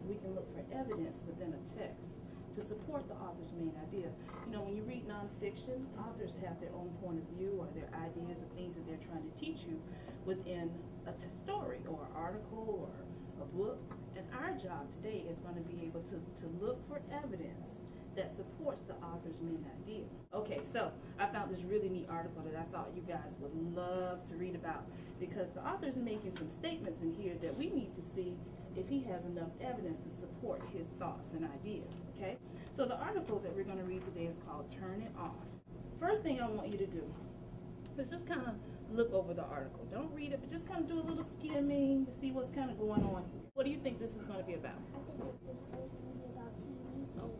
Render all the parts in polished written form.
we can look for evidence within a text to support the author's main idea. You know, when you read nonfiction, authors have their own point of view or their ideas of things that they're trying to teach you within a story or article or a book. And our job today is going to be able to look for evidence that supports the author's main idea. Okay, so I found this really neat article that I thought you guys would love to read about, because the author's making some statements in here that we need to see if he has enough evidence to support his thoughts and ideas, okay? So the article that we're going to read today is called Turn It Off. First thing I want you to do is just kind of look over the article. Don't read it, but just kind of do a little skimming to see what's kind of going on here. What do you think this is going to be about? I think this is going to be about TVs and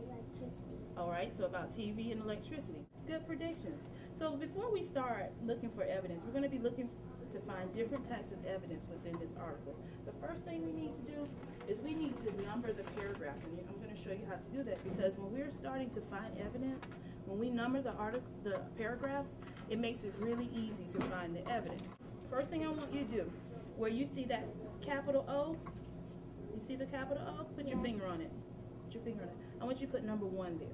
electricity. All right, so about TV and electricity. Good predictions. So before we start looking for evidence, we're going to be looking to find different types of evidence within this article. The first thing we need to do is we need to number the paragraphs, and I'm going to show you how to do that, because when we're starting to find evidence, when we number the paragraphs, it makes it really easy to find the evidence. First thing I want you to do, where you see that capital O, you see the capital O? Put your finger on it. Put your finger on it. I want you to put number 1 there,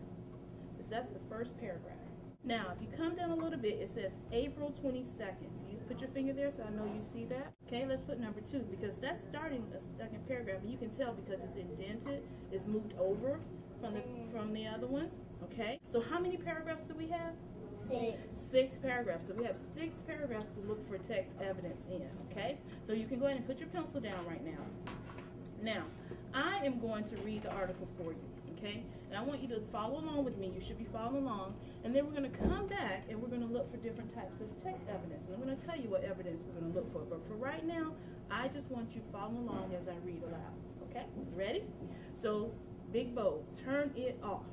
because that's the first paragraph. Now, if you come down a little bit, it says April 22nd. You put your finger there so I know you see that. Okay, let's put number 2, because that's starting the second paragraph, and you can tell because it's indented, it's moved over from the other one. Okay, so how many paragraphs do we have? 6. 6 paragraphs. So we have 6 paragraphs to look for text evidence in. Okay, so you can go ahead and put your pencil down right now. Now, I am going to read the article for you. Okay, and I want you to follow along with me. You should be following along, and then we're going to come back and we're going to look for different types of text evidence, and I'm going to tell you what evidence we're going to look for. But for right now, I just want you to follow along as I read aloud. Okay, ready? So, big bold, turn it off.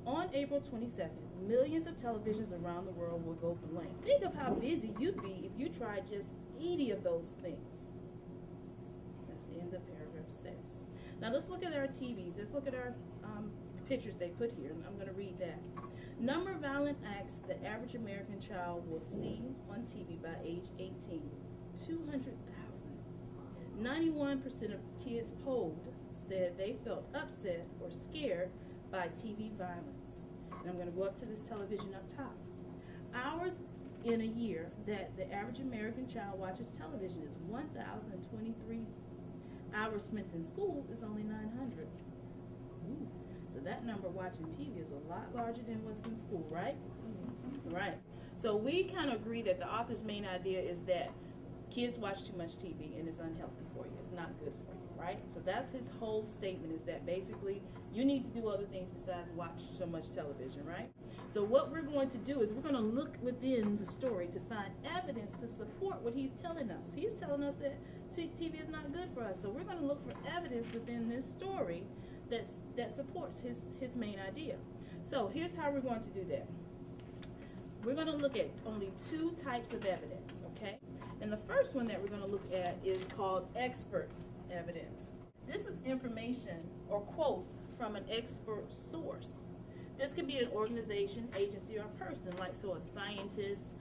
On April 22nd, millions of televisions around the world will go blank. Think of how busy you'd be if you tried just 80 of those things. That's the end of paragraph 6. Now let's look at our TVs. Let's look at our pictures they put here. I'm going to read that. Number of violent acts the average American child will see on TV by age 18. 200,000. 91% of kids polled said they felt upset or scared by TV violence. And I'm going to go up to this television up top. Hours in a year that the average American child watches television is 1,023. Hours spent in school is only 900. Ooh. So that number watching TV is a lot larger than what's in school, right? Mm-hmm. Right. So we kind of agree that the author's main idea is that kids watch too much TV and it's unhealthy for you. It's not good for you, right? So that's his whole statement, is that basically you need to do other things besides watch so much television, right? So what we're going to do is we're going to look within the story to find evidence to support what he's telling us. He's telling us that TV is not good for us. So we're going to look for evidence within this story that supports his main idea. So here's how we're going to do that. We're going to look at only 2 types of evidence, okay? And the first one that we're going to look at is called expert evidence. This is information or quotes from an expert source. This can be an organization, agency, or person, like so a scientist,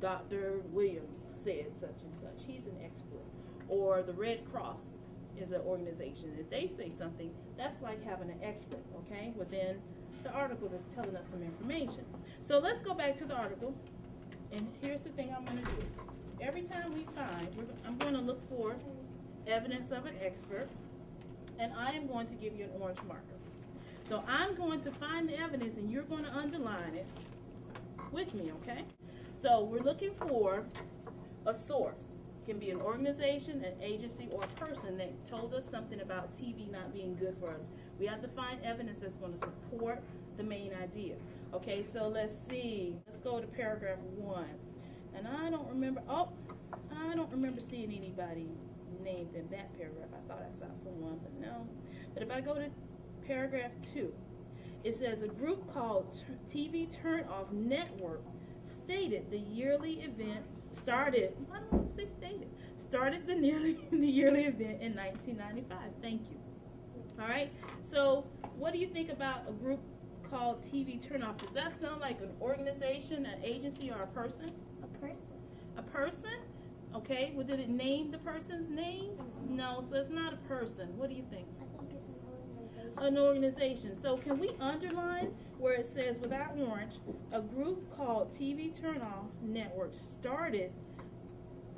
Dr. Williams said such and such. He's an expert. Or the Red Cross is an organization. If they say something, that's like having an expert, okay, within the article that's telling us some information. So let's go back to the article, and here's the thing I'm going to do. Every time we find, I'm going to look for evidence of an expert, and I am going to give you an orange marker. So I'm going to find the evidence, and you're going to underline it with me, okay? So we're looking for a source. It can be an organization, an agency, or a person that told us something about TV not being good for us. We have to find evidence that's going to support the main idea. Okay, so let's see. Let's go to paragraph 1. And I don't remember seeing anybody named in that paragraph. I thought I saw someone, but no. But if I go to paragraph 2, it says a group called TV Turn Off Network stated the yearly event started the yearly event in 1995. Thank you. All right. So what do you think about a group called TV Turn Off? Does that sound like an organization, an agency, or a person? A person. A person? Okay, well, did it name the person's name? No, so it's not a person. What do you think? I think it's an organization. An organization. So can we underline where it says without orange, a group called TV Turnoff Network started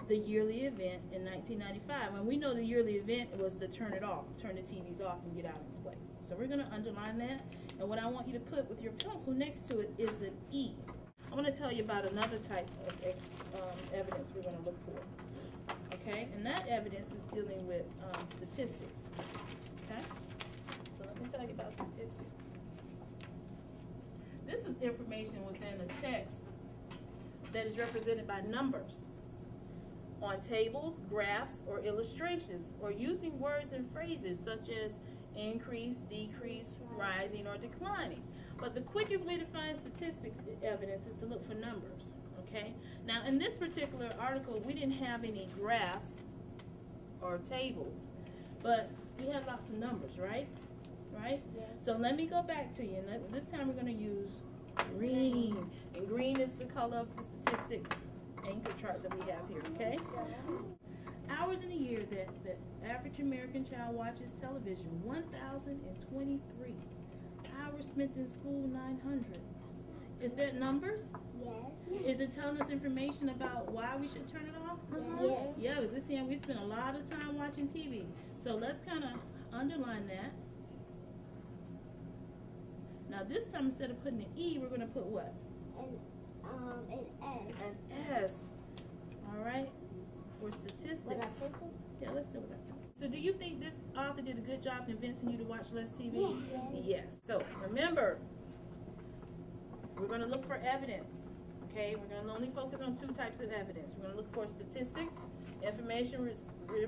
the yearly event in 1995. And we know the yearly event was to turn it off, turn the TVs off and get out and play. So we're going to underline that. And what I want you to put with your pencil next to it is the E. I want to tell you about another type of evidence we're going to look for. Okay, and that evidence is dealing with statistics. Okay, so let me tell you about statistics. This is information within a text that is represented by numbers on tables, graphs, or illustrations, or using words and phrases such as increase, decrease, rising, or declining. But the quickest way to find statistics evidence is to look for numbers, okay? Now, in this particular article, we didn't have any graphs or tables, but we had lots of numbers, right? Right? Yeah. So let me go back to you. And this time we're going to use green. And green is the color of the statistic anchor chart that we have here, okay? Hours in a year that the average American child watches television, 1,023. Hours spent in school, 900. Is that numbers? Yes. Is it telling us information about why we should turn it off? Yes. Yeah, because it's saying we spend a lot of time watching TV. So let's kind of underline that. Now this time, instead of putting an E, we're going to put what? An S. An S. All right. For statistics. With a pencil? Yeah, let's do it. So do you think this author did a good job convincing you to watch less TV? Yeah. Yes. So remember, we're going to look for evidence. Okay, we're going to only focus on two types of evidence. We're going to look for statistics, information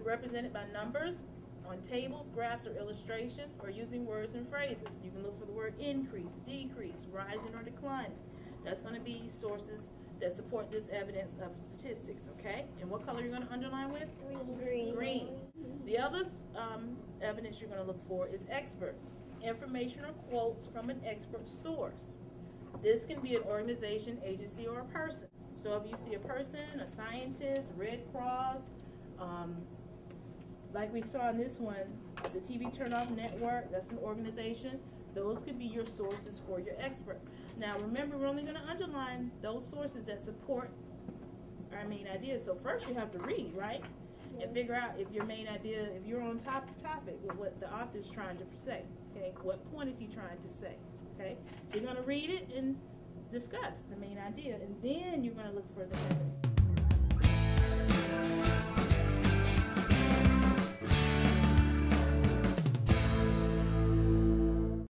represented by numbers on tables, graphs, or illustrations, or using words and phrases. You can look for the word increase, decrease, rising, or declining. That's going to be sources that support this evidence of statistics, okay? And what color you're going to underline with? Green. Green. The other evidence you're going to look for is expert. Information or quotes from an expert source. This can be an organization, agency, or a person. So if you see a person, a scientist, Red Cross, like we saw in this one, the TV Turnoff Network, that's an organization. Those could be your sources for your expert. Now remember, we're only going to underline those sources that support our main idea. So first you have to read, right? And figure out if your main idea, if you're on topic with what the author is trying to say, okay? What point is he trying to say, okay? So you're going to read it and discuss the main idea, and then you're going to look for the evidence.